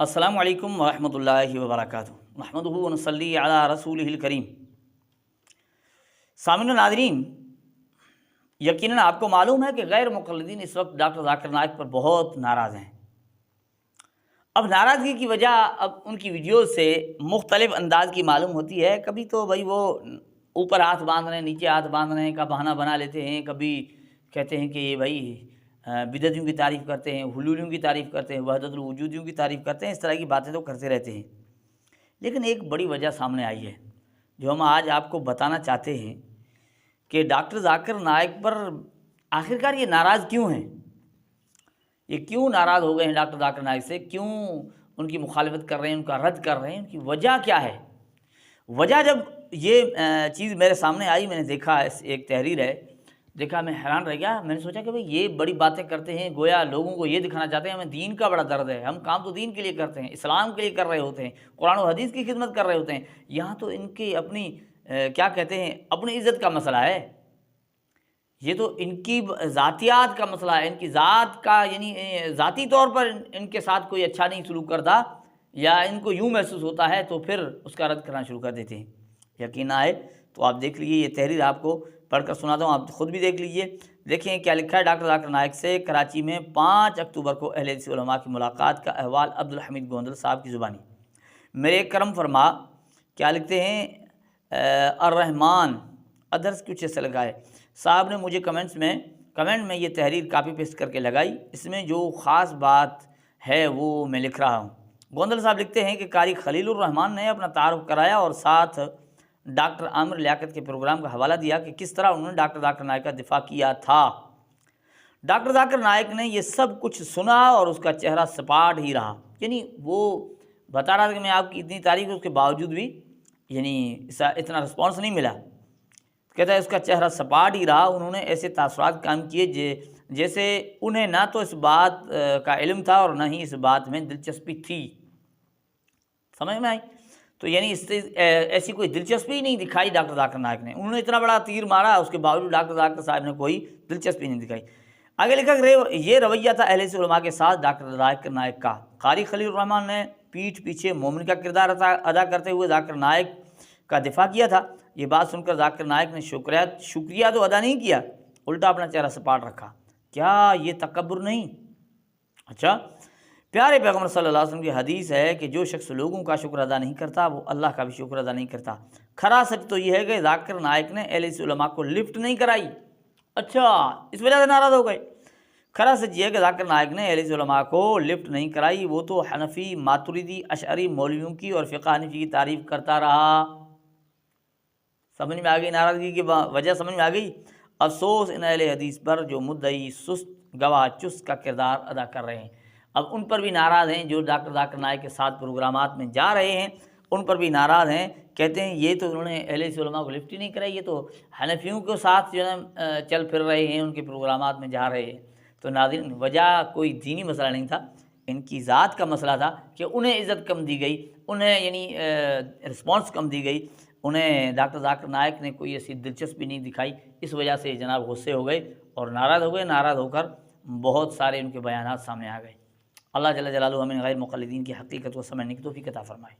السلام علیکم ورحمۃ اللہ وبرکاتہ۔ نحمدہ ونصلی علی رسولہ الکریم۔ سامعین و ناظرین، یقیناً آپ کو معلوم ہے کہ غیر مقلدین اس وقت ڈاکٹر ذاکر نائک پر بہت ناراض ہیں۔ اب ناراضگی کی وجہ اب ان کی ویڈیوز سے مختلف انداز کی معلوم ہوتی ہے۔ کبھی تو بھائی وہ اوپر ہاتھ باندھ رہے ہیں، نیچے ہاتھ باندھ رہے ہیں کا بہانہ بنا لیتے ہیں، کبھی کہتے ہیں کہ یہ بھائی بدعتیوں کی تعریف کرتے ہیں، حلولیوں کی تعریف کرتے ہیں، وحدت الوجودیوں کی تعریف کرتے ہیں، اس طرح کی باتیں تو کرتے رہتے ہیں۔ لیکن ایک بڑی وجہ سامنے آئی ہے جو ہم آج آپ کو بتانا چاہتے ہیں کہ ڈاکٹر ذاکر نائک پر آخرکار یہ ناراض کیوں ہیں، یہ کیوں ناراض ہو گئے ہیں ڈاکٹر ذاکر نائک سے، کیوں ان کی مخالفت کر رہے ہیں، ان کا رد کر رہے ہیں، ان کی وجہ کیا ہے۔ وجہ جب یہ چیز میرے سامنے آئی، میں نے دیکھا ایک تحریر ہے، دیکھا میں حیران رہ گیا۔ میں نے سوچا کہ بھئی یہ بڑی باتیں کرتے ہیں، گویا لوگوں کو یہ دکھانا چاہتے ہیں ہمیں دین کا بڑا درد ہے، ہم کام تو دین کے لیے کرتے ہیں، اسلام کے لیے کر رہے ہوتے ہیں، قرآن و حدیث کی خدمت کر رہے ہوتے ہیں، یہاں تو ان کی اپنی کیا کہتے ہیں اپنی عزت کا مسئلہ ہے، یہ تو ان کی ذاتیات کا مسئلہ ہے، ان کی ذات کا، یعنی ذاتی طور پر ان کے ساتھ کوئی اچھا نہیں سلوک کرتا یا ان کو یوں محسوس ہوتا ہے تو پھر اس کا رد کرنا شروع کر دیتے ہیں۔ یقین آئے تو آپ دیکھ لیجیے، یہ تحریر آپ کو پڑھ کر سناتا ہوں، آپ خود بھی دیکھ لیجیے۔ دیکھیں کیا لکھا ہے ڈاکٹر ذاکر نائک سے۔ کراچی میں 5 اکتوبر کو اہل حدیث علماء کی ملاقات کا احوال عبدالحمید گوندل صاحب کی زبانی۔ میرے کرم فرما، کیا لکھتے ہیں، الرحمن ادرس کچھ ایسا لگا ہے صاحب نے مجھے کمنٹ میں یہ تحریر کاپی پیسٹ کر کے لگائی، اس میں جو خاص بات ہے وہ میں لکھ رہا ہوں۔ گوندل صاحب لکھتے ہیں کہ قاری خلیل الرحمن نے اپنا تعارف کرایا اور ساتھ ڈاکٹر عامر لیاقت کے پروگرام کا حوالہ دیا کہ کس طرح انہوں نے ڈاکٹر ذاکر نائک کا دفاع کیا تھا۔ ڈاکٹر ذاکر نائک نے یہ سب کچھ سنا اور اس کا چہرہ سپاٹ ہی رہا، یعنی وہ بتا رہا تھا کہ میں آپ کی اتنی تعریف اس کے باوجود بھی یعنی اتنا رسپانس نہیں ملا، کہتا ہے اس کا چہرہ سپاٹ ہی رہا۔ انہوں نے ایسے تاثرات قائم کیے جیسے انہیں نہ تو اس بات کا علم تھا اور نہ ہی اس بات میں دلچسپی تھی۔ سمجھ میں آئی؟ تو یعنی اس سے ایسی کوئی دلچسپی نہیں دکھائی ڈاکٹر ذاکر نائک نے، انہوں نے اتنا بڑا تیر مارا، اس کے باوجود ڈاکٹر ذاکر صاحب نے کوئی دلچسپی نہیں دکھائی۔ آگے لکھا کہ یہ رویہ تھا اہل حدیث علماء کے ساتھ ڈاکٹر ذاکر نائک کا۔ قاری خلیل الرحمن نے پیٹھ پیچھے مومن کا کردار ادا کرتے ہوئے ذاکر نائک کا دفاع کیا تھا۔ یہ بات سن کر ذاکر نائک نے شکریہ تو ادا نہیں کیا، الٹا اپنا چہرہ سپاٹ رکھا۔ کیا یہ تکبر نہیں؟ اچھا، پیارے پیغمبر صلی اللہ علیہ وسلم کی حدیث ہے کہ جو شخص لوگوں کا شکر ادا نہیں کرتا وہ اللہ کا بھی شکر ادا نہیں کرتا۔ کھرا سچ تو یہ ہے کہ ذاکر نائک نے اہل حدیث علماء کو لفٹ نہیں کرائی۔ اچھا، اس وجہ سے ناراض ہو گئے۔ کھرا سچ یہ ہے کہ ذاکر نائک نے اہل حدیث علماء کو لفٹ نہیں کرائی، وہ تو حنفی، ماتریدی، اشعری مولویوں کی اور فقہ حنفی کی تعریف کرتا رہا۔ سمجھ میں آ گئی ناراضگی کی وجہ؟ سمجھ میں آ گئی؟ افسوس ان اہل حدیث پر جو مدعی سست گواہ چست کا کردار ادا کر رہے ہیں۔ اب ان پر بھی ناراض ہیں جو ڈاکٹر ذاکر نائک کے ساتھ پروگرامات میں جا رہے ہیں، ان پر بھی ناراض ہیں، کہتے ہیں یہ تو انہوں نے اہل حدیث علماء کو لفٹ ہی نہیں کرائی، یہ تو حنفیوں کے ساتھ جو ہے چل پھر رہے ہیں، ان کے پروگرامات میں جا رہے ہیں۔ تو ناظرین، وجہ کوئی دینی مسئلہ نہیں تھا، ان کی ذات کا مسئلہ تھا کہ انہیں عزت کم دی گئی، انہیں یعنی رسپانس کم دی گئی، انہیں ڈاکٹر ذاکر نائک نے کوئی ایسی دلچسپی نہیں دکھائی، اس وجہ سے جناب غصے ہو گئے اور ناراض ہو گئے۔ ناراض ہو کر بہت سارے ان کے بیانات سامنے آ گئے۔ اللہ جل جلالہ ہمیں غیر مقلدین کی حقیقت کو سمجھنے کی توفیق عطا فرمائے۔